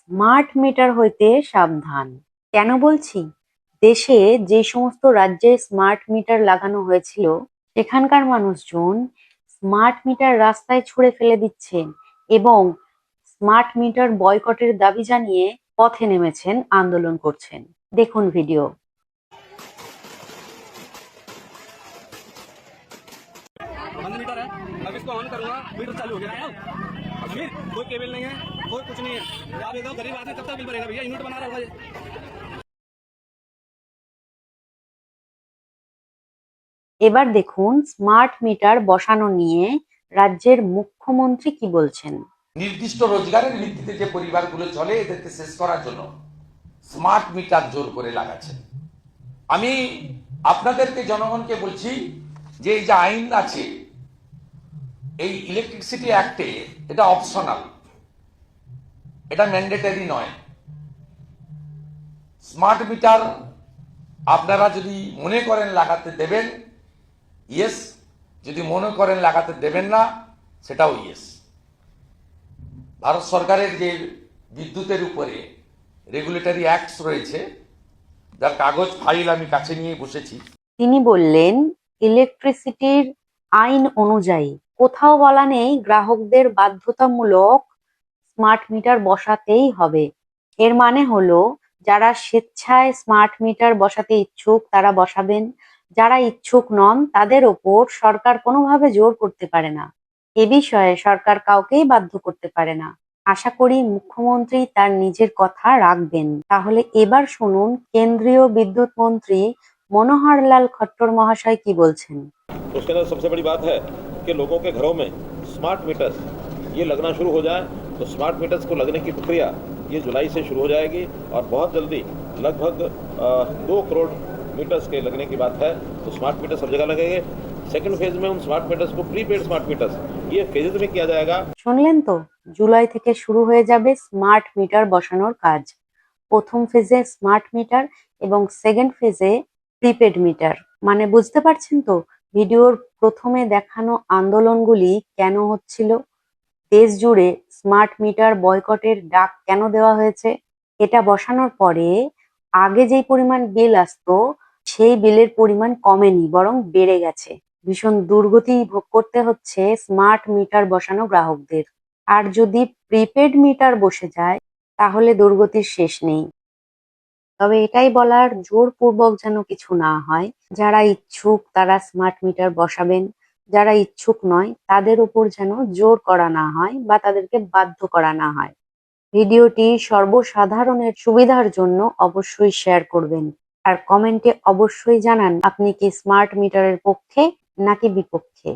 Smart meter হইতে সাবধান। কেন বলছি? দেশে যে সমস্ত রাজ্যে স্মার্ট মিটার লাগানো হয়েছিল সেখানকার মানুষজন স্মার্ট মিটার রাস্তায় ছুঁড়ে ফেলে দিচ্ছেন এবং স্মার্ট মিটার বয়কটের দাবি জানিয়ে পথে নেমেছেন, আন্দোলন করছেন। দেখুন ভিডিও। बंद मीटर है। अब इसको ऑन करूंगा, मीटर चालू हो गया। अमीर कोई केबल नहीं है, कोई कुछ नहीं है। आप एकदम गरीब आदमी कब तक बिल भरेगा भैया? यूनिट बना रहा होगा ये। এবার দেখুন স্মার্ট মিটার বসানো নিয়ে রাজ্যের মুখ্যমন্ত্রী কি বলছেন। নির্দিষ্ট রোজগারের ভিত্তিতে যে পরিবারগুলো চলে এদেরকে শেষ করার জন্য স্মার্ট মিটার জোর করে লাগাচ্ছেন। আমি আপনাদেরকে জনগণকে বলছি যে এই যে আইন আছে, এই ইলেকট্রিসিটি অ্যাক্টে এটা অপশনাল, এটা ম্যান্ডেটরি নয়। স্মার্ট মিটার আপনারা যদি মনে করেন লাগাতে দেবেন, ইয়েস। যদি মনে করেন লাগাতে দেবেন না, সেটাও ইয়েস। ভারত সরকারের যে বিদ্যুতের উপরে রেগুলেটরি অ্যাক্টস রয়েছে, যার কাগজ ফাইল আমি কাছে নিয়ে বসেছি। তিনি বললেন, ইলেকট্রিসিটির আইন অনুযায়ী কোথাও বলা নেই গ্রাহকদের বাধ্যতামূলক স্মার্ট মিটার বসাতেই হবে। এর মানে হলো যারা স্বেচ্ছায় স্মার্ট মিটার বসাতে ইচ্ছুক তারা বসাবেন, যারা ইচ্ছুক নন তাদের ওপর সরকার কোনোভাবে জোর করতে পারে না। এ বিষয়ে সরকার কাউকেই বাধ্য করতে পারে না। আশা করি মুখ্যমন্ত্রী তার নিজের কথা রাখবেন। তাহলে এবার শুনুন কেন্দ্রীয় বিদ্যুৎ মন্ত্রী मनोहर लाल खट्टर महाशय की बोलছেন। उसके अंदर सबसे बड़ी बात है कि लोगों के घरों में स्मार्ट मीटर्स ये लगना शुरू हो जाए। तो स्मार्ट मीटर्स को लगने की प्रक्रिया ये जुलाई से शुरू हो जाएगी और बहुत जल्दी लगभग 2 करोड़ मीटर्स के लगने की बात है। तो स्मार्ट मीटर सब जगह लगेंगे। सेकंड फेज में उन स्मार्ट मीटर्स को प्रीपेड स्मार्ट मीटर्स ये फेजेज में किया जाएगा। শুনলেন তো, জুলাই থেকে শুরু হয়ে যাবে স্মার্ট মিটার বসানোর কাজ। প্রথম ফেজে স্মার্ট মিটার এবং সেকেন্ড ফেজে প্রিপেড মিটার। মানে বুঝতে পারছেন তো ভিডিওর প্রথমে দেখানো আন্দোলনগুলি কেন হচ্ছিল, দেশ জুড়ে স্মার্ট মিটার বয়কটের ডাক কেন দেওয়া হয়েছে। এটা বসানোর পরে আগে যেই পরিমাণ বিল আসতো সেই বিলের পরিমাণ কমেনি, বরং বেড়ে গেছে। ভীষণ দুর্গতি ভোগ করতে হচ্ছে স্মার্ট মিটার বসানো গ্রাহকদের। আর যদি প্রিপেড মিটার বসে যায় তাহলে দুর্গতির শেষ নেই। তবে এটাই বলার জোরপূর্বক যেন কিছু না হয়। যারা ইচ্ছুক তারা স্মার্ট মিটার বসাবেন, যারা ইচ্ছুক নয় তাদের উপর যেন জোর করা না হয় বা তাদেরকে বাধ্য করা না হয়। ভিডিওটি সর্বসাধারণের সুবিধার জন্য অবশ্যই শেয়ার করবেন আর কমেন্টে অবশ্যই জানান আপনি কি স্মার্ট মিটারের পক্ষে নাকি বিপক্ষে।